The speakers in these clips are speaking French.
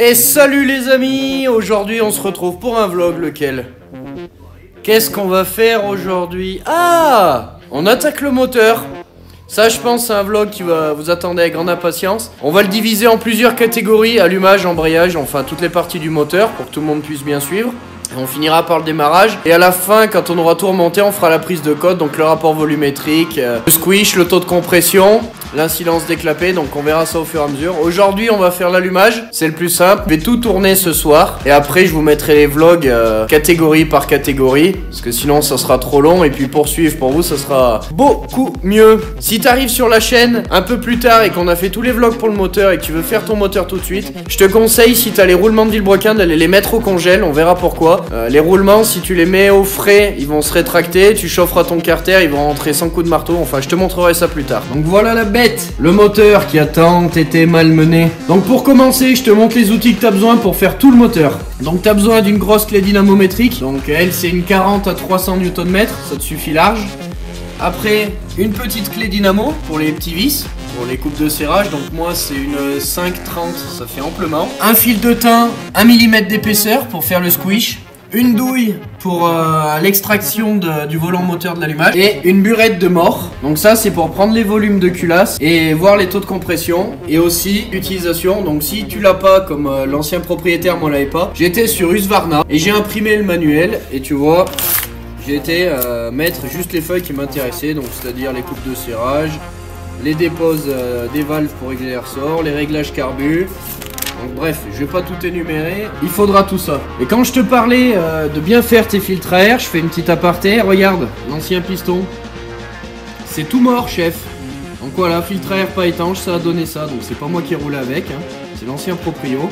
Et salut les amis, aujourd'hui on se retrouve pour un vlog, lequel? Qu'est-ce qu'on va faire aujourd'hui? Ah, on attaque le moteur. Ça je pense c'est un vlog qui va vous attendre avec grande impatience. On va le diviser en plusieurs catégories, allumage, embrayage, enfin toutes les parties du moteur pour que tout le monde puisse bien suivre. Et on finira par le démarrage et à la fin quand on aura tout remonté on fera la prise de code, donc le rapport volumétrique, le squish, le taux de compression, l'incidence déclapée, donc on verra ça au fur et à mesure. Aujourd'hui on va faire l'allumage, c'est le plus simple. Je vais tout tourner ce soir et après je vous mettrai les vlogs catégorie par catégorie, parce que sinon ça sera trop long et puis poursuivre pour vous ça sera beaucoup mieux. Si t'arrives sur la chaîne un peu plus tard et qu'on a fait tous les vlogs pour le moteur et que tu veux faire ton moteur tout de suite, je te conseille, si t'as les roulements de Villebrequin, d'aller les mettre au congèle, on verra pourquoi. Les roulements, si tu les mets au frais, ils vont se rétracter, tu chaufferas ton carter, ils vont rentrer sans coup de marteau, enfin je te montrerai ça plus tard. Donc voilà la bête, le moteur qui a tant été malmené. Donc pour commencer, je te montre les outils que tu as besoin pour faire tout le moteur. Donc tu as besoin d'une grosse clé dynamométrique, donc elle c'est une 40 à 300 Nm, ça te suffit large. Après, une petite clé dynamo pour les petits vis, pour les coupes de serrage, donc moi c'est une 5-30, ça fait amplement. Un fil de thym, 1 mm d'épaisseur pour faire le squish. Une douille pour l'extraction du volant moteur de l'allumage. Et une burette de mort. Donc ça c'est pour prendre les volumes de culasse et voir les taux de compression. Et aussi l'utilisation. Donc si tu l'as pas, comme l'ancien propriétaire moi l'avait pas, j'étais sur Husqvarna et j'ai imprimé le manuel. Et tu vois, j'ai été mettre juste les feuilles qui m'intéressaient. Donc c'est-à-dire les coupes de serrage, les déposes des valves pour régler les ressorts, les réglages carbu. Donc bref, je vais pas tout énumérer, il faudra tout ça. Et quand je te parlais de bien faire tes filtres à air, je fais une petite aparté, regarde, l'ancien piston. C'est tout mort, chef. Donc voilà, filtre à air pas étanche, ça a donné ça, donc c'est pas moi qui ai roulé avec, hein. C'est l'ancien proprio.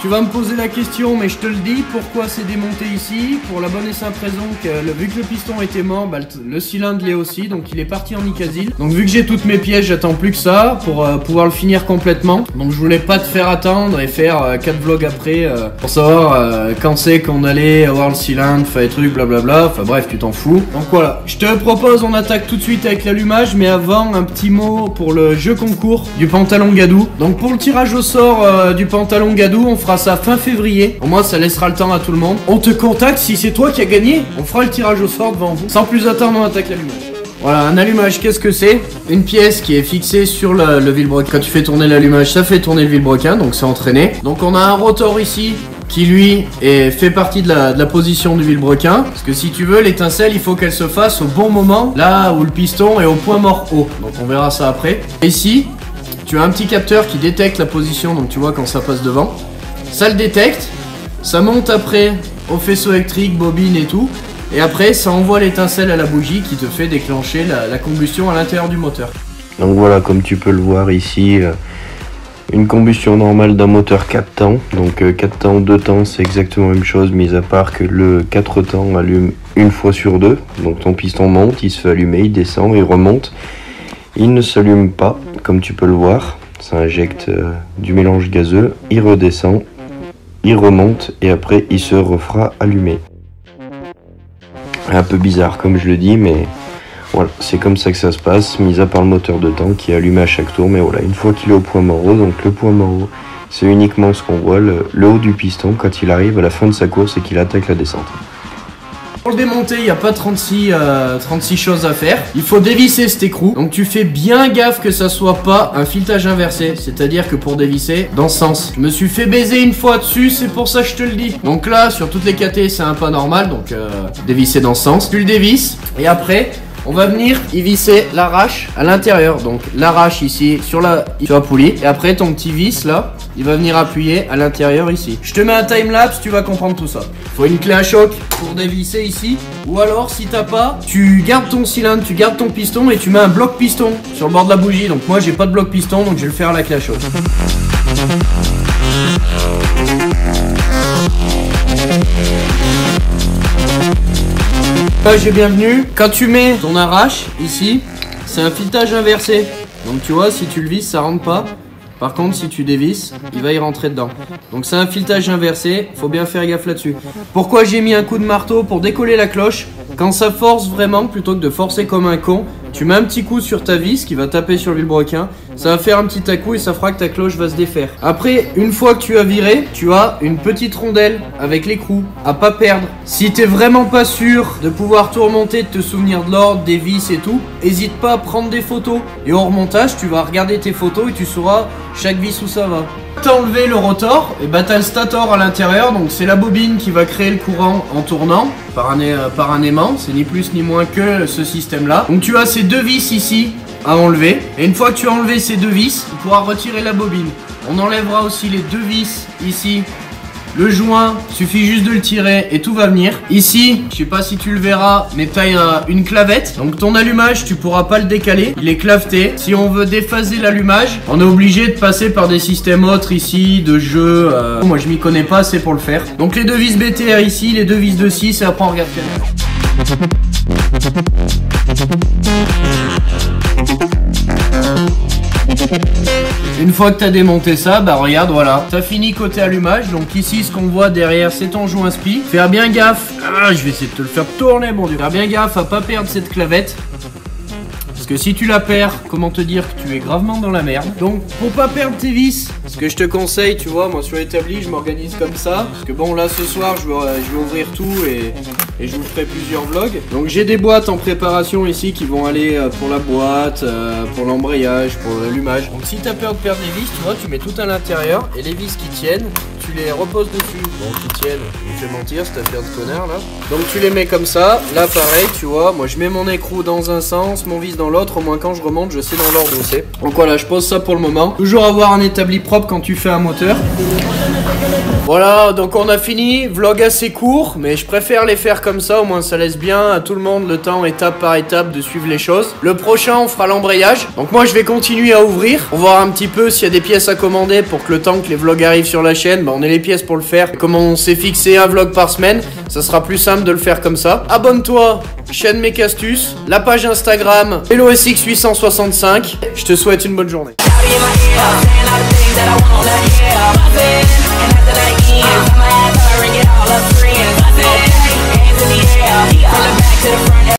Tu vas me poser la question, mais je te le dis, pourquoi c'est démonté ici? Pour la bonne et simple raison que vu que le piston était mort, bah, le cylindre l'est aussi, donc il est parti en Nicasile. Donc vu que j'ai toutes mes pièces, j'attends plus que ça pour pouvoir le finir complètement. Donc je voulais pas te faire attendre et faire 4 vlogs après pour savoir quand c'est qu'on allait avoir le cylindre, faire des trucs, blablabla. Enfin bref, tu t'en fous. Donc voilà, je te propose, on attaque tout de suite avec l'allumage, mais avant un petit mot pour le jeu concours du pantalon Gadou. Donc pour le tirage au sort du pantalon Gadou, on fera ça fin février, au moins ça laissera le temps à tout le monde. On te contacte si c'est toi qui as gagné, on fera le tirage au sort devant vous. Sans plus attendre, on attaque l'allumage. Voilà, un allumage, qu'est-ce que c'est? Une pièce qui est fixée sur le Villebrequin. Quand tu fais tourner l'allumage, ça fait tourner le Villebrequin, donc c'est entraîné. Donc on a un rotor ici qui lui fait partie de la position du Villebrequin, parce que si tu veux, l'étincelle il faut qu'elle se fasse au bon moment, là où le piston est au point mort haut. Donc on verra ça après. Et ici tu as un petit capteur qui détecte la position, donc tu vois quand ça passe devant. Ça le détecte, ça monte après au faisceau électrique, bobine et tout. Et après ça envoie l'étincelle à la bougie qui te fait déclencher la combustion à l'intérieur du moteur. Donc voilà, comme tu peux le voir ici, une combustion normale d'un moteur 4 temps. Donc 4 temps, 2 temps c'est exactement la même chose, mis à part que le 4 temps allume une fois sur deux. Donc ton piston monte, il se fait allumer, il descend, il remonte. Il ne s'allume pas, comme tu peux le voir. Ça injecte du mélange gazeux, il redescend, il remonte et après il se refera allumer. Un peu bizarre comme je le dis, mais voilà, c'est comme ça que ça se passe, mis à part le moteur de temps qui est allumé à chaque tour. Mais voilà, une fois qu'il est au point mort haut, donc le point mort haut, c'est uniquement ce qu'on voit, le haut du piston quand il arrive à la fin de sa course et qu'il attaque la descente. Pour le démonter, il n'y a pas 36 choses à faire. Il faut dévisser cet écrou. Donc tu fais bien gaffe que ça soit pas un filetage inversé. C'est-à-dire que pour dévisser, dans ce sens. Je me suis fait baiser une fois dessus, c'est pour ça que je te le dis. Donc là, sur toutes les KT, c'est un pas normal. Donc dévisser dans ce sens. Tu le dévisses. Et après, on va venir y visser l'arrache à l'intérieur. Donc l'arrache ici sur la poulie. Et après ton petit vis là, il va venir appuyer à l'intérieur ici. Je te mets un timelapse, tu vas comprendre tout ça. Faut une clé à choc pour dévisser ici. Ou alors si t'as pas, tu gardes ton cylindre, tu gardes ton piston et tu mets un bloc piston sur le bord de la bougie. Donc moi j'ai pas de bloc piston, donc je vais le faire à la clé à choc. J'ai bienvenue. Quand tu mets ton arrache ici, c'est un filetage inversé. Donc tu vois, si tu le visses, ça rentre pas. Par contre, si tu dévisses, il va y rentrer dedans. Donc c'est un filetage inversé, faut bien faire gaffe là-dessus. Pourquoi j'ai mis un coup de marteau? Pour décoller la cloche. Quand ça force vraiment, plutôt que de forcer comme un con, tu mets un petit coup sur ta vis qui va taper sur le vilebrequin. ça va faire un petit à-coup et ça fera que ta cloche va se défaire. Après, une fois que tu as viré, tu as une petite rondelle avec l'écrou à pas perdre. Si t'es vraiment pas sûr de pouvoir tout remonter, de te souvenir de l'ordre, des vis et tout, hésite pas à prendre des photos. Et au remontage, tu vas regarder tes photos et tu sauras chaque vis où ça va. T'as enlevé le rotor, et bah t'as le stator à l'intérieur, donc c'est la bobine qui va créer le courant en tournant par un aimant, c'est ni plus ni moins que ce système là. Donc tu as ces deux vis ici à enlever, et une fois que tu as enlevé ces deux vis, tu pourras retirer la bobine. On enlèvera aussi les deux vis ici. Le joint, suffit juste de le tirer et tout va venir. Ici, je sais pas si tu le verras, mais t'as une clavette. Donc ton allumage, tu pourras pas le décaler. Il est claveté. Si on veut déphaser l'allumage, on est obligé de passer par des systèmes autres ici, de jeux. Moi, je m'y connais pas assez pour le faire. Donc les deux vis BTR ici, les deux vis de 6 et après on regarde bien. Une fois que tu as démonté ça, bah regarde, voilà, t'as fini côté allumage. Donc ici, ce qu'on voit derrière, c'est ton joint SPI. Faire bien gaffe. Ah, je vais essayer de te le faire tourner, mon dieu. Faire bien gaffe à pas perdre cette clavette. Parce que si tu la perds, comment te dire que tu es gravement dans la merde. Donc pour pas perdre tes vis, ce que je te conseille, tu vois, moi sur l'établi, je m'organise comme ça. Parce que bon, là ce soir, je vais ouvrir tout et je vous ferai plusieurs vlogs. Donc j'ai des boîtes en préparation ici qui vont aller pour la boîte, pour l'embrayage, pour l'allumage. Donc si t'as peur de perdre des vis, tu vois, tu mets tout à l'intérieur et les vis qui tiennent, tu les reposes dessus. Bon, qui tiennent, je vais mentir, cette affaire de connard là. Donc tu les mets comme ça. Là pareil, tu vois, moi je mets mon écrou dans un sens, mon vis dans l'autre, au moins quand je remonte, je sais dans l'ordre où c'est. Donc voilà, je pose ça pour le moment. Toujours avoir un établi propre quand tu fais un moteur. Voilà, donc on a fini, vlog assez court, mais je préfère les faire comme ça, au moins ça laisse bien à tout le monde le temps étape par étape de suivre les choses. Le prochain, on fera l'embrayage. Donc moi je vais continuer à ouvrir, on va voir un petit peu s'il y a des pièces à commander pour que le temps que les vlogs arrivent sur la chaîne, bah on ait les pièces pour le faire. Comme on s'est fixé un vlog par semaine, ça sera plus simple de le faire comme ça. Abonne-toi, chaîne Mec Astuces, la page Instagram HelloSX865. Je te souhaite une bonne journée.